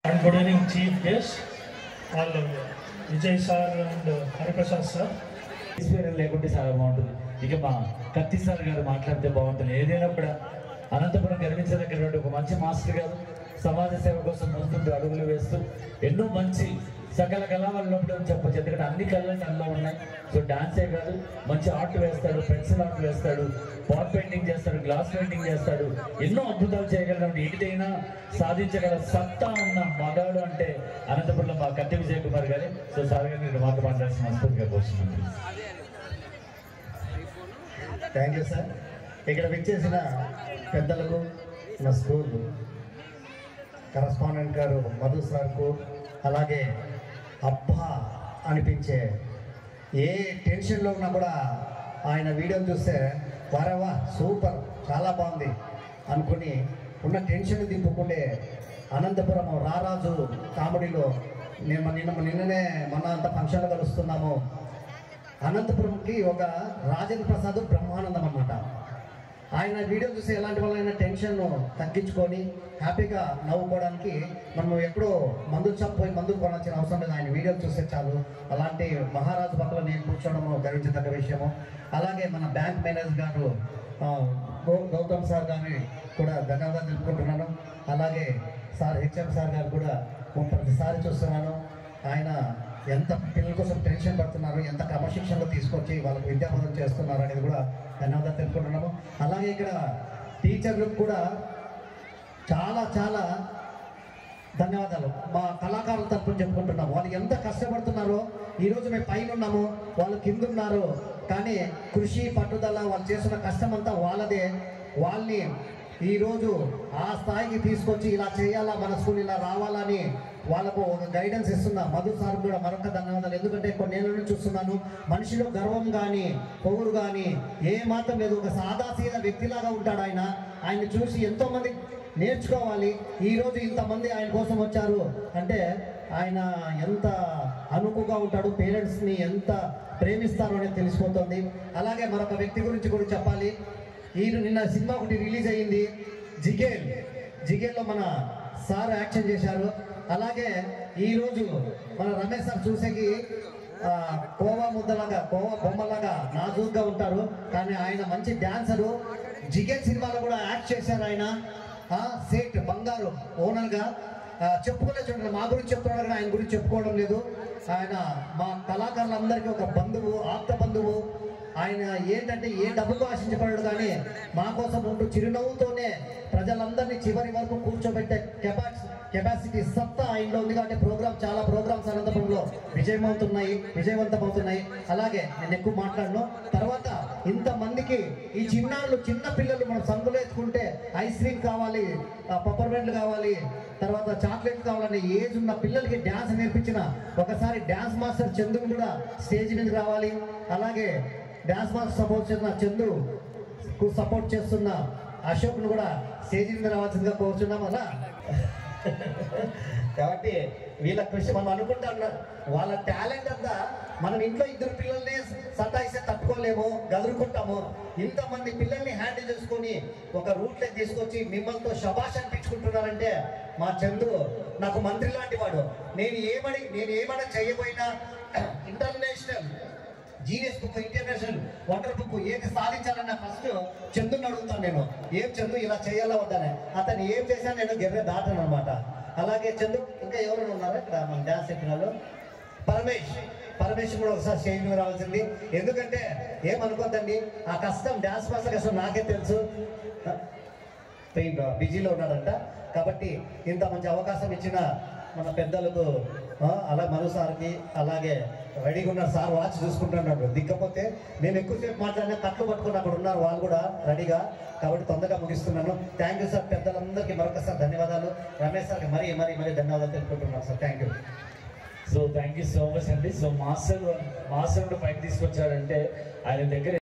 And good evening, Chief Guest, all Vijay sir and Hariprasad sir. Experience లేకుంటే చాలా బాగుంటుంది. ఇక మా కత్తి సార్ గారు మాట్లాడితే బాగుంటుంది. ఏదైనా కూడా అనంతపురం గర్వించదగినటువంటి ఒక మంచి మాస్టర్ గారు సమాజ సేవ కోసం ముందుంటూ అడుగులు వేస్తూ ఎన్నో మంచి సకల కళావల్లో చెప్పచ్చు. ఎందుకంటే అన్ని కళలు తనలో ఉన్నాయి. సో డాన్సే కాదు, మంచి ఆర్ట్ వేస్తాడు, పెన్సిల్ ఆర్ట్ వేస్తాడు, పాట్ పెయింటింగ్ చేస్తాడు, గ్లాస్ పెయింటింగ్ చేస్తాడు, ఎన్నో అద్భుతాలు చేయగలడు. ఏదైనా సాధించగల సత్తా ఉన్న మగాడు అంటే అనంతపురంలో మా కత్తి విజయ్ కుమార్ గారి. సో సార్ గారు మీరు మాకు మాట్లాడాల్సిన మనస్ఫూర్తిగా కోరుతున్నాను. Thank you sir. ఇక్కడ విచ్చేసిన పెద్దలకు, మా స్కూల్ కరస్పాండెంట్ గారు మధు సార్కు, అలాగే అబ్బా అనిపించే ఏ టెన్షన్లో ఉన్నా కూడా ఆయన వీడియోలు చూస్తే వారవా సూపర్ చాలా బాగుంది అనుకుని ఉన్న టెన్షన్ దింపుకుంటే అనంతపురం రారాజు కామెడీలో నిన్ననే మన అంత ఫంక్షన్లో కలుస్తున్నాము. అనంతపురంకి ఒక రాజేంద్ర ప్రసాద్ బ్రహ్మానందం అన్నమాట. ఆయన వీడియో చూసి ఎలాంటి వాళ్ళైనా టెన్షన్ తగ్గించుకొని హ్యాపీగా నవ్వుకోవడానికి మనం ఎప్పుడో మందులు చంపోయి మందులు కొనాల్సిన అవసరం లేదు. ఆయన వీడియోలు చూస్తే చాలు. అలాంటి మహారాజు పక్కన నేను కూర్చోవడము గర్వించదగ్గ విషయము. అలాగే మన బ్యాంక్ మేనేజర్ గారు గౌతమ్ సార్ గారిని కూడా ధన్యవాదాలు తెలుపుకుంటున్నాను. అలాగే సార్ హెచ్ఎం సార్ గారు కూడా ప్రతిసారి చూస్తున్నాను. ఆయన ఎంత పిల్లల కోసం టెన్షన్ పడుతున్నారు, ఎంత క్రమశిక్షణలో తీసుకొచ్చి వాళ్ళకు విద్యాబోధన చేస్తున్నారు అనేది కూడా ధన్యవాదాలు తెలుపుకుంటున్నాము. అలాగే ఇక్కడ టీచర్లకు కూడా చాలా చాలా ధన్యవాదాలు మా కళాకారుల తరఫున చెప్పుకుంటున్నాము. వాళ్ళు ఎంత కష్టపడుతున్నారో, ఈరోజు మేము పైన ఉన్నాము, వాళ్ళు కింద ఉన్నారు. కానీ కృషి పట్టుదల వాళ్ళు చేస్తున్న కష్టం అంతా వాళ్ళదే. వాళ్ళని ఈరోజు ఆ స్థాయికి తీసుకొచ్చి ఇలా చేయాలా, మన స్కూల్ ఇలా రావాలని వాళ్ళకు ఒక గైడెన్స్ ఇస్తున్నా మధు సార్ కూడా మరొక ధన్యవాదాలు. ఎందుకంటే కొన్నేళ్ళ నుంచి చూస్తున్నాను, మనిషిలో గర్వం కానీ పొగురు కానీ ఏ మాత్రం లేదు. ఒక సాదాసీద వ్యక్తిలాగా ఉంటాడు ఆయన. ఆయన్ని చూసి ఎంతోమంది నేర్చుకోవాలి. ఈరోజు ఇంతమంది ఆయన కోసం వచ్చారు అంటే ఆయన ఎంత అనుకుగా ఉంటాడు, పేరెంట్స్ని ఎంత ప్రేమిస్తారో అనేది తెలిసిపోతుంది. అలాగే మరొక వ్యక్తి గురించి కూడా చెప్పాలి. నిన్న సినిమా ఒకటి రిలీజ్ అయ్యింది, జిగేల్లో మన సార్ యాక్షన్ చేశారు. అలాగే ఈరోజు మన రమేష్ సార్ చూసేకి కోవా ముద్దలాగా, కోవా బొమ్మలాగా నాజూగ్గా ఉంటారు. కానీ ఆయన మంచి డాన్సరు. జిగేల్ సినిమాలో కూడా యాక్ట్ చేశారు ఆయన. సేట్ బంగారు ఓనర్గా చెప్పుకునే చూడండి. మా గురించి చెప్తున్నాడు కానీ ఆయన గురించి చెప్పుకోవడం లేదు. ఆయన మా కళాకారులందరికీ ఒక బంధువు, ఆప్త బంధువు. ఆయన ఏంటంటే ఏ డబ్బుతో ఆశించబడడు కానీ మా కోసం ఉంటూ చిరునవ్వుతోనే ప్రజలందరినీ చివరి వరకు కూర్చోబెట్టే కెపాసిటీ సత్తా ఆయనలో ఉంది. కాబట్టి చాలా ప్రోగ్రామ్స్ అనంతపురంలో విజయవంతమవుతున్నాయి. అలాగే నేను ఎక్కువ మాట్లాడను. తర్వాత ఇంతమందికి ఈ చిన్న పిల్లలు మనం సందులో ఎత్తుకుంటే ఐస్ క్రీమ్ కావాలి, పప్పర్మెంట్లు కావాలి, తర్వాత చాక్లెట్ కావాలని ఏజ్ ఉన్న పిల్లలకి డ్యాన్స్ నేర్పించిన ఒకసారి డ్యాన్స్ మాస్టర్ చందుని కూడా స్టేజ్ మీదకి రావాలి. అలాగే డ్యాన్స్ మాస్టర్ సపోర్ట్ చేస్తున్న చందుకు సపోర్ట్ చేస్తున్న అశోక్ను కూడా స్టేజ్ మీద రావాల్సిందిగా కోరుచున్నాం. అలా కాబట్టి వీళ్ళ కృషి మనం అనుకుంటా ఉన్నారు. వాళ్ళ టాలెంట్ అంతా మనం ఇంట్లో ఇద్దరు పిల్లల్ని సతాయిస్తే తట్టుకోలేము, గదురుకుంటాము. ఇంతమంది పిల్లల్ని హ్యాండిల్ చేసుకొని ఒక రూట్లో తీసుకొచ్చి మిమ్మల్తో శబాష్ అనిపించుకుంటున్నారంటే మా చంద్రు నాకు మంత్రి లాంటి వాడు. నేను ఏమైనా చేయబోయినా international genius book, international wonder book ఏది సాధించాలన్నా ఫస్ట్ చందుని అడుగుతాను నేను. ఏం చందు ఇలా చేయాలా వద్దానే, అతను ఏం చేశాను నేను గెర్రె దాటాను అనమాట. అలాగే చందు ఇంకా ఎవరైనా ఉన్నారా ఇక్కడ మన డ్యాన్స్ ఎక్కినాలో? పరమేష్ కూడా ఒకసారి స్టేజ్ మీద రావాల్సింది. ఎందుకంటే ఏమనుకోద్దండి, ఆ కష్టం డ్యాన్స్ మాస్టర్ కష్టం నాకే తెలుసు. బిజీలో ఉన్నాడంట. కాబట్టి ఇంత మంచి అవకాశం ఇచ్చిన మన పెద్దలకు, అలా మధు సార్కి, అలాగే రెడీగా ఉన్న సార్ వాచ్ చూసుకుంటున్నాడు. దిక్కపోతే మేము ఎక్కువసేపు మాట్లాడినా కట్లు పట్టుకుని అక్కడ ఉన్నారు వాళ్ళు కూడా రెడీగా. కాబట్టి తొందరగా ముగిస్తున్నాను. Thank you sir. పెద్దలందరికీ మరొకసారి ధన్యవాదాలు. రమేష్ సార్కి మరీ ధన్యవాదాలు తెలుపుకుంటున్నాను sir. Thank you. So thank you so much అండి. సో మాస్టర్ పైకి తీసుకొచ్చారంటే ఆయన దగ్గర